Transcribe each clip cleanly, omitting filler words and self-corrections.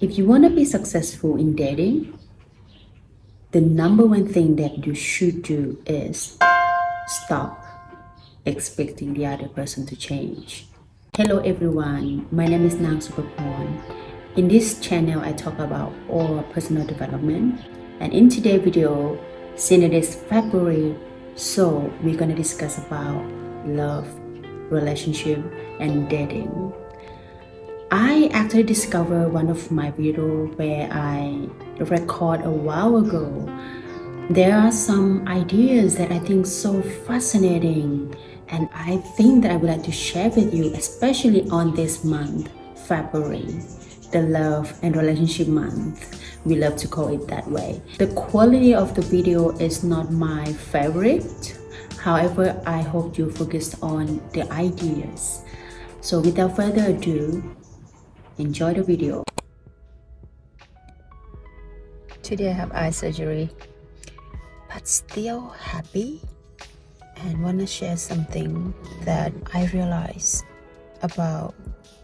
If you want to be successful in dating, the number one thing that you should do is stop expecting the other person to change. Hello everyone, my name is Nang Supaporn. In this channel, I talk about all personal development. And in today's video, since it is February, so we're gonna discuss about love, relationship, and dating. I actually discovered one of my video where I record a while ago. There are some ideas that I think so fascinating, and I think that I would like to share with you, especially on this month, February, the love and relationship month. We love to call it that way. The quality of the video is not my favorite. However, I hope you focus on the ideas. So without further ado, enjoy the video. Today I have eye surgery, but still happy and want to share something that I realized about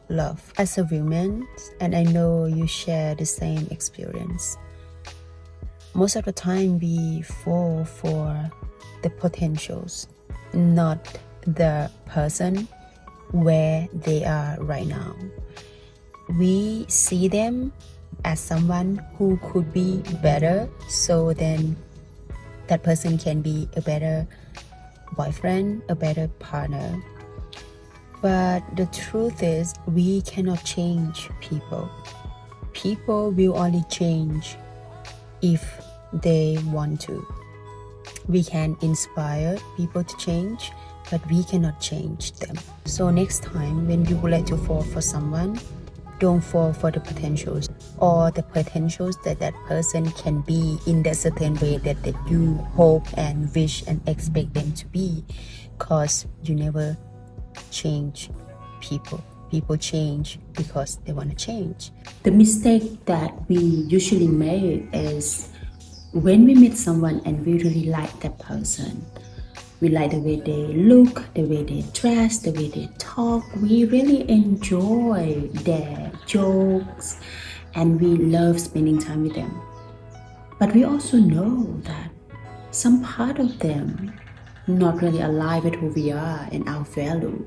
love as a woman, and I know you share the same experience. Most of the time we fall for the potentials, not the person where they are right now. We see them as someone who could be better, so then that person can be a better boyfriend, a better partner. But the truth is, we cannot change people. People will only change if they want to. We can inspire people to change, but we cannot change them. So next time when you would like to fall for someone, don't fall for the potentials or the potentials that that person can be in that certain way that you hope and wish and expect them to be, because you never change people. People change because they want to change. The mistake that we usually make is when we meet someone and we really like that person. We like the way they look, the way they dress, the way they talk. We really enjoy their jokes and we love spending time with them. But we also know that some part of them not really align with who we are and our value.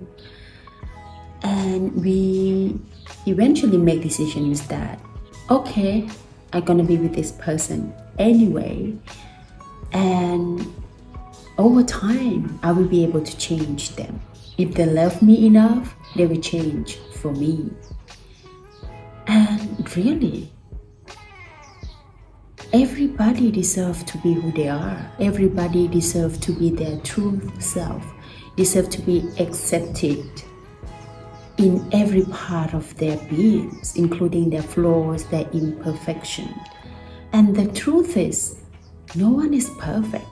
And we eventually make decisions that, okay, I'm gonna be with this person anyway. And over time, I will be able to change them. If they love me enough, they will change for me. And really, everybody deserves to be who they are. Everybody deserves to be their true self, deserve to be accepted in every part of their beings, including their flaws, their imperfection. And the truth is, no one is perfect.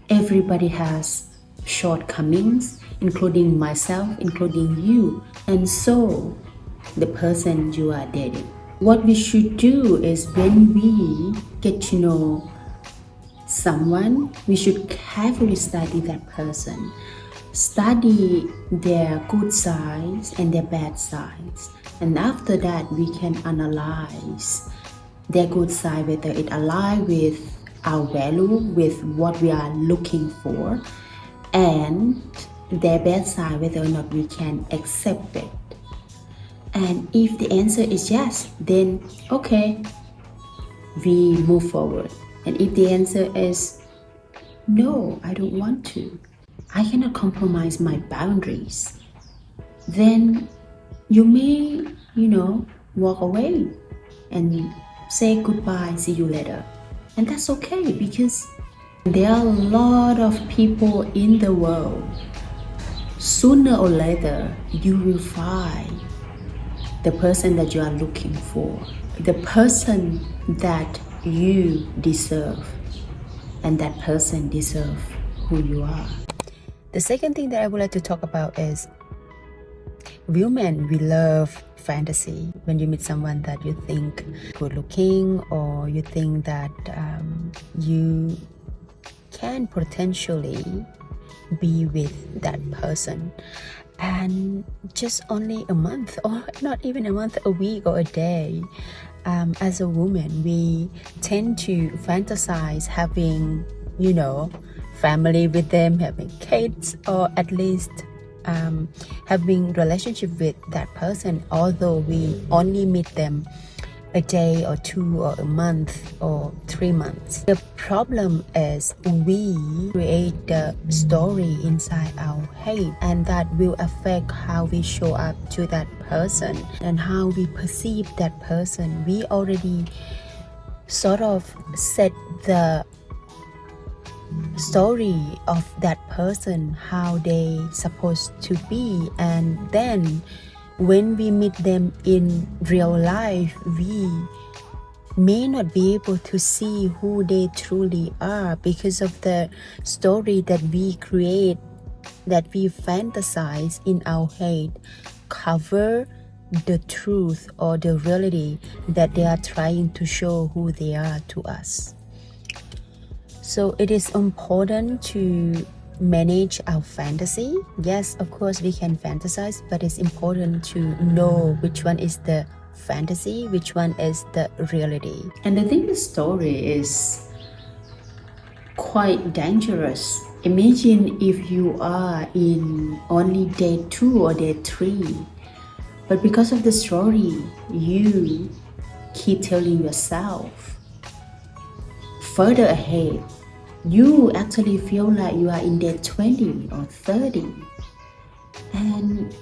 Everybody has shortcomings, including myself, including you, and so the person you are dating. What we should do is when we get to know someone, we should carefully study that person. Study their good sides and their bad sides. And after that, we can analyze their good side, whether it aligns with our value, with what we are looking for, and their bad side, whether or not we can accept it. And if the answer is yes, then okay, we move forward. And if the answer is no, I don't want to, I cannot compromise my boundaries, then you may, walk away and say goodbye, see you later. And that's okay, because there are a lot of people in the world. Sooner or later, you will find the person that you are looking for, the person that you deserve, and that person deserves who you are. The second thing that I would like to talk about is women, we love fantasy. When you meet someone that you think good looking, or you think that you can potentially be with that person, and just only a month, or not even a month, a week or a day, as a woman, we tend to fantasize having, family with them, having kids, or at least having relationship with that person, although we only meet them a day or two or a month or 3 months. The problem is we create the story inside our head, and that will affect how we show up to that person and how we perceive that person. We already sort of set the story of that person, how they supposed to be, and then when we meet them in real life, we may not be able to see who they truly are because of the story that we create, that we fantasize in our head, cover the truth or the reality that they are trying to show who they are to us. So it is important to manage our fantasy. Yes, of course we can fantasize, but it's important to know which one is the fantasy, which one is the reality. And I think the story is quite dangerous. Imagine if you are in only day 2 or day 3, but because of the story, you keep telling yourself further ahead, you actually feel like you are in day 20 or 30. And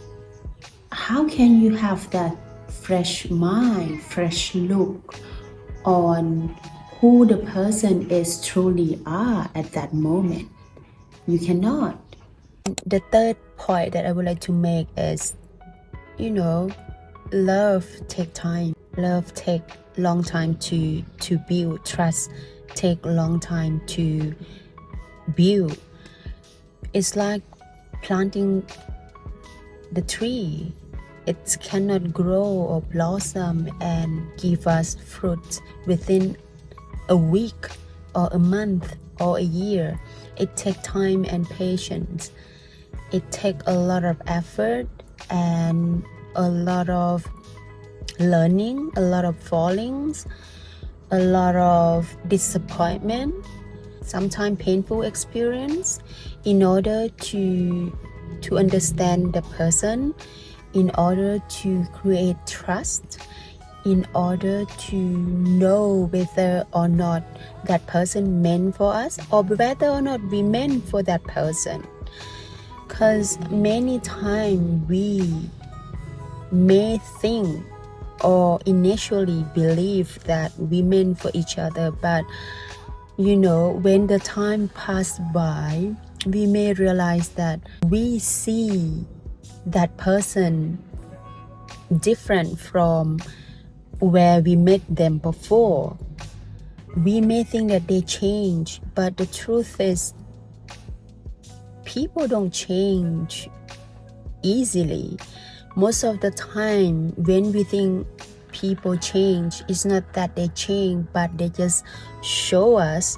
how can you have that fresh mind, fresh look on who the person is truly are at that moment? You cannot. The third point that I would like to make is, love take time. Love take long time to build. Trust take long time to build. It's like planting the tree. It cannot grow or blossom and give us fruit within a week or a month or a year. It takes time and patience. It takes a lot of effort and a lot of learning, a lot of fallings, a lot of disappointment, sometimes painful experience, in order to understand the person, in order to create trust, in order to know whether or not that person meant for us, or whether or not we meant for that person. Because many times we may think or initially believe that we meant for each other, but when the time passed by, we may realize that we see that person different from where we met them before. We may think that they change, but the truth is people don't change easily. Most of the time when we think people change, it's not that they change, but they just show us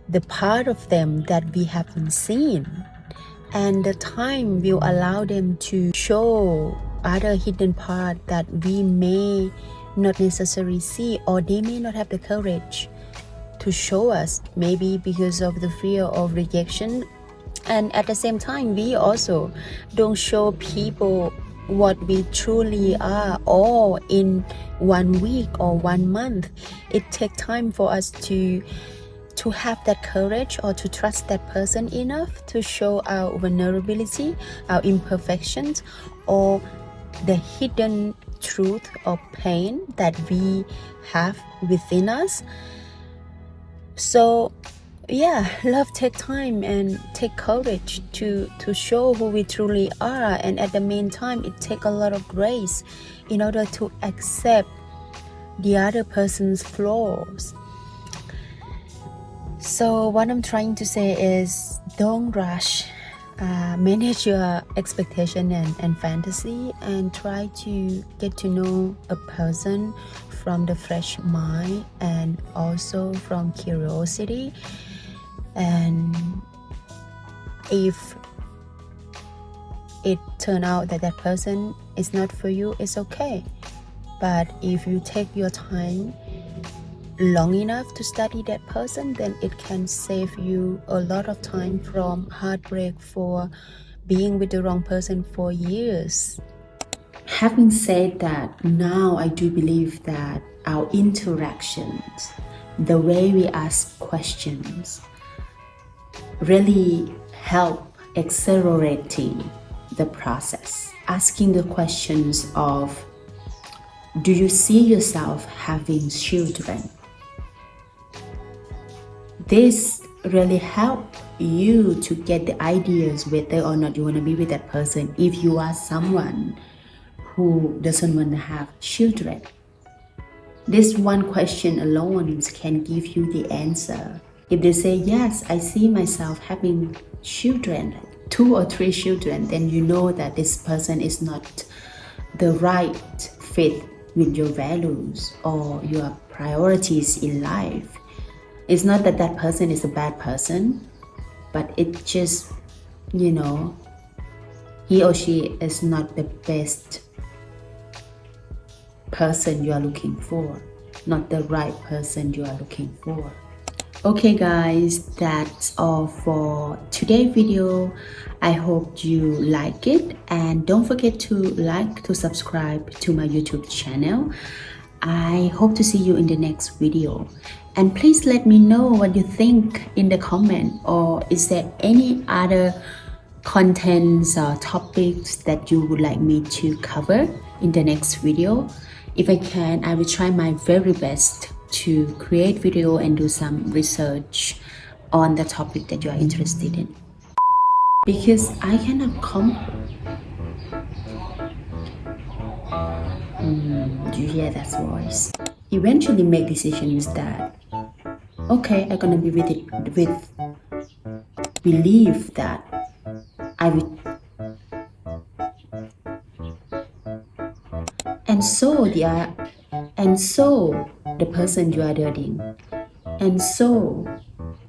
the part of them that we haven't seen, and the time will allow them to show other hidden part that we may not necessarily see, or they may not have the courage to show us, maybe because of the fear of rejection. And at the same time, we also don't show people what we truly are all in 1 week or 1 month. It takes time for us to have that courage or to trust that person enough to show our vulnerability, our imperfections, or the hidden truth or pain that we have within us. So love take time and take courage to show who we truly are, and at the meantime it take a lot of grace in order to accept the other person's flaws. So what I'm trying to say is, don't rush. Manage your expectation and fantasy, and try to get to know a person from the fresh mind and also from curiosity. And if it turns out that that person is not for you, it's okay. But if you take your time long enough to study that person, then it can save you a lot of time from heartbreak for being with the wrong person for years. Having said that, now I do believe that our interactions, the way we ask questions, really help accelerating the process. Asking the questions of, do you see yourself having children? This really help you to get the ideas whether or not you want to be with that person if you are someone who doesn't want to have children. This one question alone can give you the answer. If they say, yes, I see myself having children, 2 or 3 children, then you know that this person is not the right fit with your values or your priorities in life. It's not that that person is a bad person, but it just, he or she is not the best person you are looking for, not the right person you are looking for. Okay guys, that's all for today's video. I hope you like it, and don't forget to subscribe to my YouTube channel. I hope to see you in the next video, and please let me know what you think in the comment, or is there any other contents or topics that you would like me to cover in the next video. If I can, I will try my very best to create video and do some research on the topic that you are interested in, because I cannot do you hear that voice? Eventually make decisions that, okay, I'm gonna be with it with belief that I will, and so the person you are dating, and so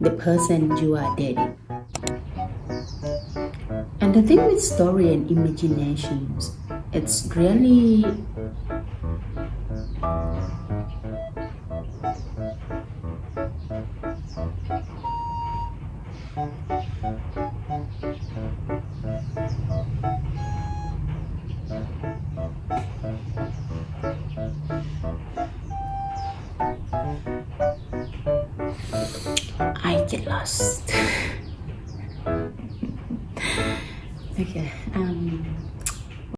the person you are dating. And the thing with story and imaginations, it's really I get lost. Okay,